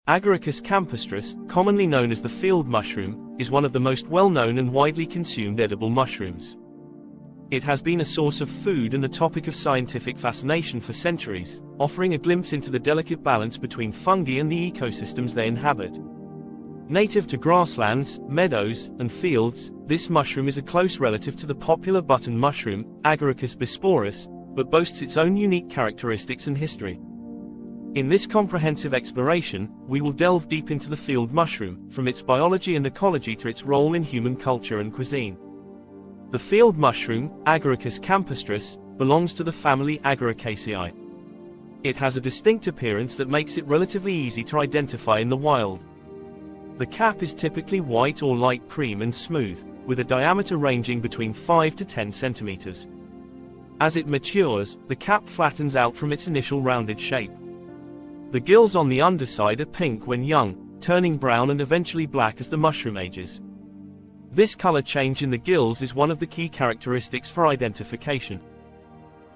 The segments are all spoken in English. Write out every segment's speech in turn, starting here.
Agaricus campestris, commonly known as the field mushroom, is one of the most well-known and widely consumed edible mushrooms. It has been a source of food and a topic of scientific fascination for centuries, offering a glimpse into the delicate balance between fungi and the ecosystems they inhabit. Native to grasslands, meadows, and fields, this mushroom is a close relative to the popular button mushroom, Agaricus bisporus, but boasts its own unique characteristics and history. In this comprehensive exploration, we will delve deep into the field mushroom, from its biology and ecology to its role in human culture and cuisine. The field mushroom, Agaricus campestris, belongs to the family Agaricaceae. It has a distinct appearance that makes it relatively easy to identify in the wild. The cap is typically white or light cream and smooth, with a diameter ranging between 5 to 10 centimeters. As it matures, the cap flattens out from its initial rounded shape. The gills on the underside are pink when young, turning brown and eventually black as the mushroom ages. This color change in the gills is one of the key characteristics for identification.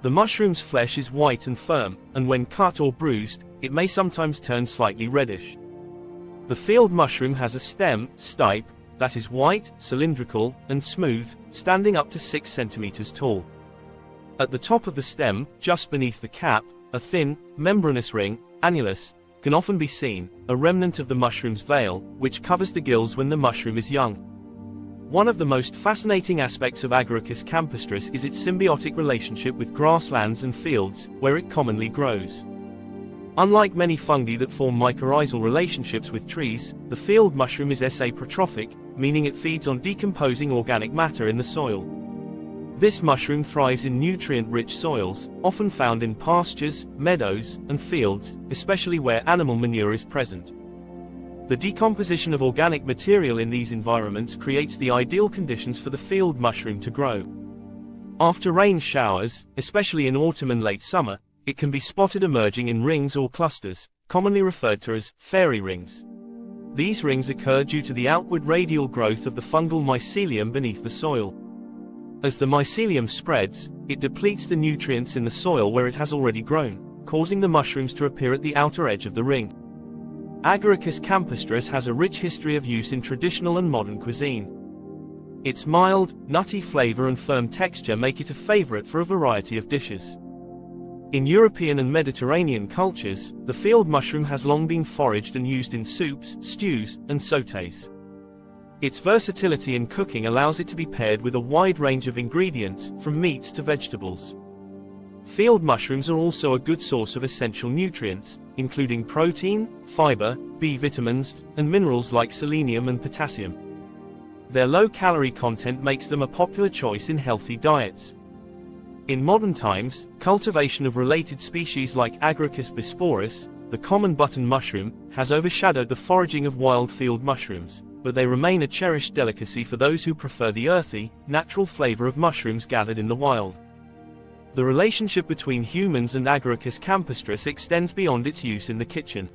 The mushroom's flesh is white and firm, and when cut or bruised, it may sometimes turn slightly reddish. The field mushroom has a stem, stipe, that is white, cylindrical, and smooth, standing up to 6 centimeters tall. At the top of the stem, just beneath the cap, a thin, membranous ring, annulus, can often be seen, a remnant of the mushroom's veil, which covers the gills when the mushroom is young. One of the most fascinating aspects of Agaricus campestris is its symbiotic relationship with grasslands and fields, where it commonly grows. Unlike many fungi that form mycorrhizal relationships with trees, the field mushroom is saprotrophic, meaning it feeds on decomposing organic matter in the soil. This mushroom thrives in nutrient-rich soils, often found in pastures, meadows, and fields, especially where animal manure is present. The decomposition of organic material in these environments creates the ideal conditions for the field mushroom to grow. After rain showers, especially in autumn and late summer, it can be spotted emerging in rings or clusters, commonly referred to as fairy rings. These rings occur due to the outward radial growth of the fungal mycelium beneath the soil. As the mycelium spreads, it depletes the nutrients in the soil where it has already grown, causing the mushrooms to appear at the outer edge of the ring. Agaricus campestris has a rich history of use in traditional and modern cuisine. Its mild, nutty flavor and firm texture make it a favorite for a variety of dishes. In European and Mediterranean cultures, the field mushroom has long been foraged and used in soups, stews, and sautés. Its versatility in cooking allows it to be paired with a wide range of ingredients, from meats to vegetables. Field mushrooms are also a good source of essential nutrients, including protein, fiber, B vitamins, and minerals like selenium and potassium. Their low-calorie content makes them a popular choice in healthy diets. In modern times, cultivation of related species like Agaricus bisporus, the common button mushroom, has overshadowed the foraging of wild field mushrooms, but they remain a cherished delicacy for those who prefer the earthy, natural flavor of mushrooms gathered in the wild. The relationship between humans and Agaricus campestris extends beyond its use in the kitchen.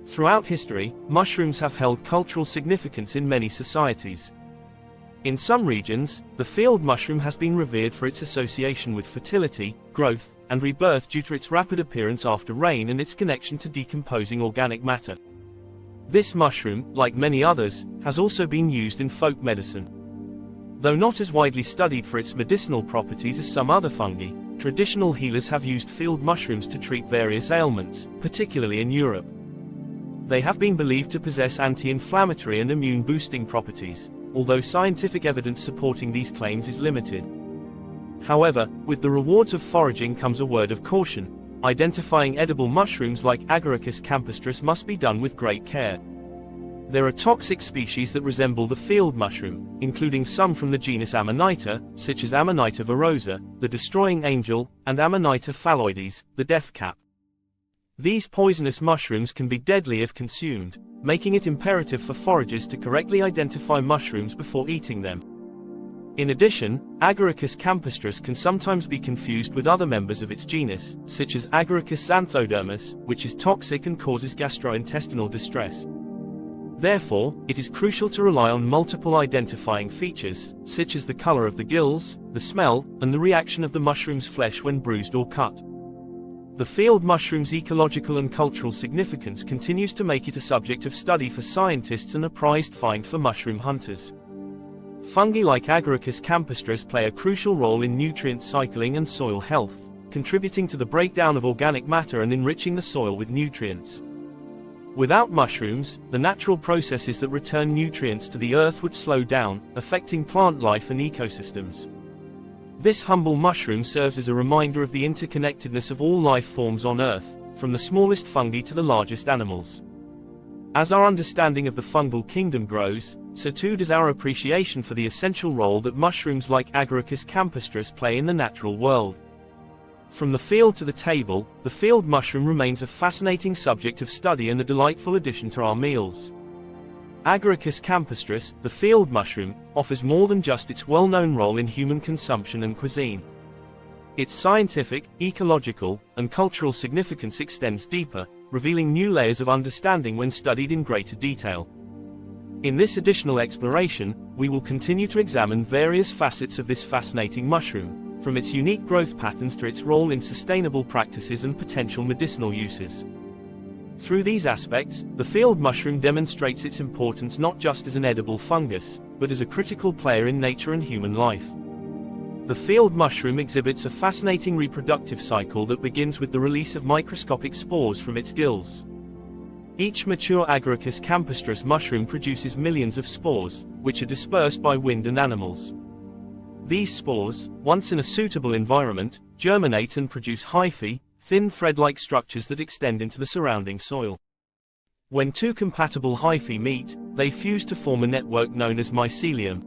Throughout history, mushrooms have held cultural significance in many societies. In some regions, the field mushroom has been revered for its association with fertility, growth, and rebirth due to its rapid appearance after rain and its connection to decomposing organic matter. This mushroom, like many others, has also been used in folk medicine. Though not as widely studied for its medicinal properties as some other fungi, traditional healers have used field mushrooms to treat various ailments, particularly in Europe. They have been believed to possess anti-inflammatory and immune-boosting properties, although scientific evidence supporting these claims is limited. However, with the rewards of foraging comes a word of caution. Identifying edible mushrooms like Agaricus campestris must be done with great care. There are toxic species that resemble the field mushroom, including some from the genus Amanita, such as Amanita verosa, the destroying angel, and Amanita phalloides, the death cap. These poisonous mushrooms can be deadly if consumed, making it imperative for foragers to correctly identify mushrooms before eating them. In addition, Agaricus campestris can sometimes be confused with other members of its genus, such as Agaricus xanthodermis, which is toxic and causes gastrointestinal distress. Therefore, it is crucial to rely on multiple identifying features, such as the color of the gills, the smell, and the reaction of the mushroom's flesh when bruised or cut. The field mushroom's ecological and cultural significance continues to make it a subject of study for scientists and a prized find for mushroom hunters. Fungi like Agaricus campestris play a crucial role in nutrient cycling and soil health, contributing to the breakdown of organic matter and enriching the soil with nutrients. Without mushrooms, the natural processes that return nutrients to the earth would slow down, affecting plant life and ecosystems. This humble mushroom serves as a reminder of the interconnectedness of all life forms on Earth, from the smallest fungi to the largest animals. As our understanding of the fungal kingdom grows, so too does our appreciation for the essential role that mushrooms like Agaricus campestris play in the natural world. From the field to the table, the field mushroom remains a fascinating subject of study and a delightful addition to our meals. Agaricus campestris, the field mushroom, offers more than just its well-known role in human consumption and cuisine. Its scientific, ecological, and cultural significance extends deeper, revealing new layers of understanding when studied in greater detail. In this additional exploration, we will continue to examine various facets of this fascinating mushroom, from its unique growth patterns to its role in sustainable practices and potential medicinal uses. Through these aspects, the field mushroom demonstrates its importance not just as an edible fungus, but as a critical player in nature and human life. The field mushroom exhibits a fascinating reproductive cycle that begins with the release of microscopic spores from its gills. Each mature Agaricus campestris mushroom produces millions of spores, which are dispersed by wind and animals. These spores, once in a suitable environment, germinate and produce hyphae, thin thread-like structures that extend into the surrounding soil. When two compatible hyphae meet, they fuse to form a network known as mycelium.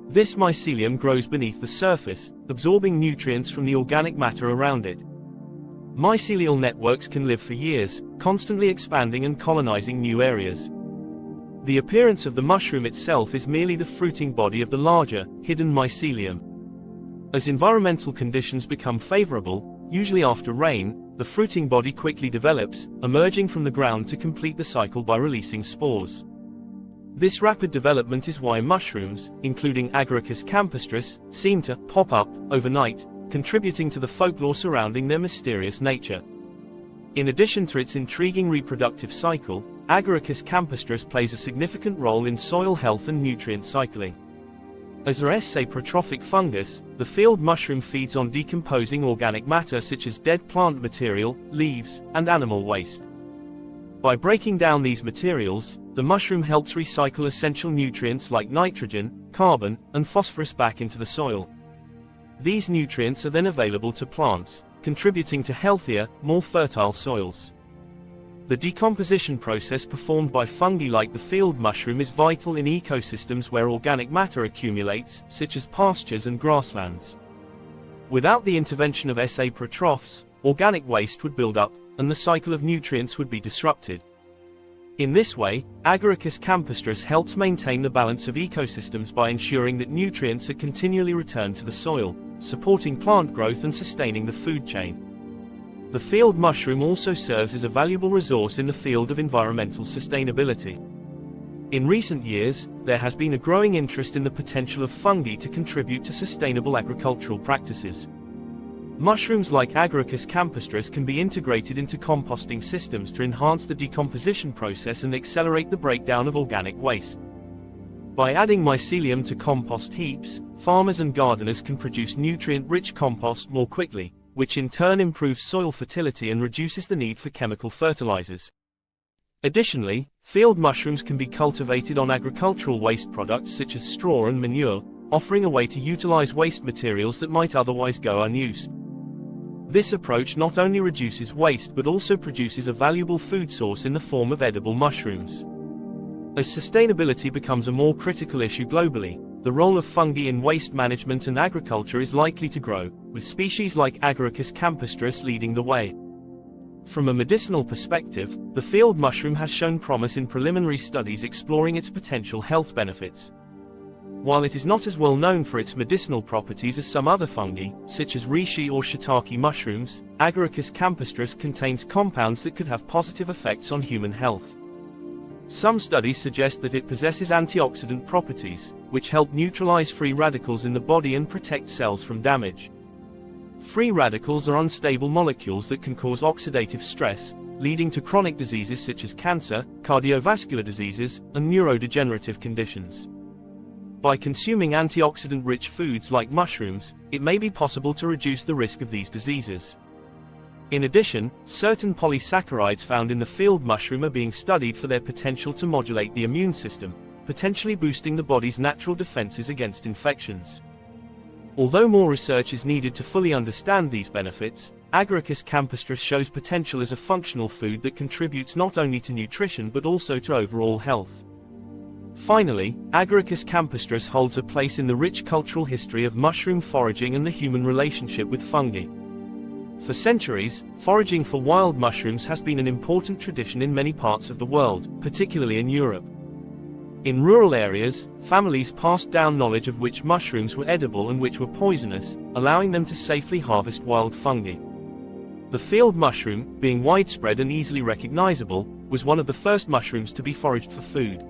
This mycelium grows beneath the surface, absorbing nutrients from the organic matter around it. Mycelial networks can live for years, constantly expanding and colonizing new areas. The appearance of the mushroom itself is merely the fruiting body of the larger, hidden mycelium. As environmental conditions become favorable, usually after rain, the fruiting body quickly develops, emerging from the ground to complete the cycle by releasing spores. This rapid development is why mushrooms, including Agaricus campestris, seem to pop up overnight, contributing to the folklore surrounding their mysterious nature. In addition to its intriguing reproductive cycle, Agaricus campestris plays a significant role in soil health and nutrient cycling. As a saprotrophic fungus, the field mushroom feeds on decomposing organic matter such as dead plant material, leaves, and animal waste. By breaking down these materials, the mushroom helps recycle essential nutrients like nitrogen, carbon, and phosphorus back into the soil. These nutrients are then available to plants, contributing to healthier, more fertile soils. The decomposition process performed by fungi like the field mushroom is vital in ecosystems where organic matter accumulates, such as pastures and grasslands. Without the intervention of saprotrophs, organic waste would build up, and the cycle of nutrients would be disrupted. In this way, Agaricus campestris helps maintain the balance of ecosystems by ensuring that nutrients are continually returned to the soil, supporting plant growth and sustaining the food chain. The field mushroom also serves as a valuable resource in the field of environmental sustainability. In recent years, there has been a growing interest in the potential of fungi to contribute to sustainable agricultural practices. Mushrooms like Agaricus campestris can be integrated into composting systems to enhance the decomposition process and accelerate the breakdown of organic waste. By adding mycelium to compost heaps, farmers and gardeners can produce nutrient-rich compost more quickly, which in turn improves soil fertility and reduces the need for chemical fertilizers. Additionally, field mushrooms can be cultivated on agricultural waste products such as straw and manure, offering a way to utilize waste materials that might otherwise go unused. This approach not only reduces waste but also produces a valuable food source in the form of edible mushrooms. As sustainability becomes a more critical issue globally, the role of fungi in waste management and agriculture is likely to grow, with species like Agaricus campestris leading the way. From a medicinal perspective, the field mushroom has shown promise in preliminary studies exploring its potential health benefits. While it is not as well known for its medicinal properties as some other fungi, such as reishi or shiitake mushrooms, Agaricus campestris contains compounds that could have positive effects on human health. Some studies suggest that it possesses antioxidant properties, which help neutralize free radicals in the body and protect cells from damage. Free radicals are unstable molecules that can cause oxidative stress, leading to chronic diseases such as cancer, cardiovascular diseases, and neurodegenerative conditions. By consuming antioxidant-rich foods like mushrooms, it may be possible to reduce the risk of these diseases. In addition, certain polysaccharides found in the field mushroom are being studied for their potential to modulate the immune system, potentially boosting the body's natural defenses against infections. Although more research is needed to fully understand these benefits, Agaricus campestris shows potential as a functional food that contributes not only to nutrition but also to overall health. Finally, Agaricus campestris holds a place in the rich cultural history of mushroom foraging and the human relationship with fungi. For centuries, foraging for wild mushrooms has been an important tradition in many parts of the world, particularly in Europe. In rural areas, families passed down knowledge of which mushrooms were edible and which were poisonous, allowing them to safely harvest wild fungi. The field mushroom, being widespread and easily recognizable, was one of the first mushrooms to be foraged for food.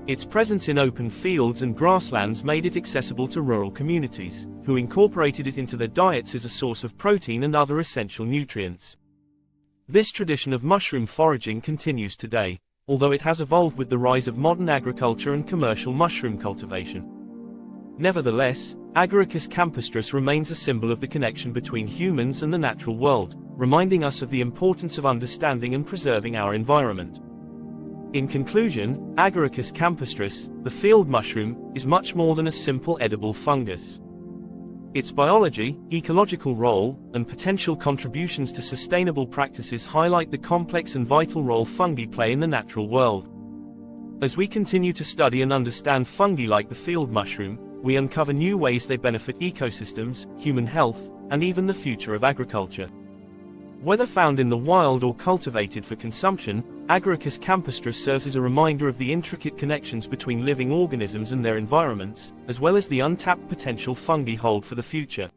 Its presence in open fields and grasslands made it accessible to rural communities, who incorporated it into their diets as a source of protein and other essential nutrients. This tradition of mushroom foraging continues today, although it has evolved with the rise of modern agriculture and commercial mushroom cultivation. Nevertheless, Agaricus campestris remains a symbol of the connection between humans and the natural world, reminding us of the importance of understanding and preserving our environment. In conclusion, Agaricus campestris, the field mushroom, is much more than a simple edible fungus. Its biology, ecological role, and potential contributions to sustainable practices highlight the complex and vital role fungi play in the natural world. As we continue to study and understand fungi like the field mushroom, we uncover new ways they benefit ecosystems, human health, and even the future of agriculture. Whether found in the wild or cultivated for consumption, Agaricus campestris serves as a reminder of the intricate connections between living organisms and their environments, as well as the untapped potential fungi hold for the future.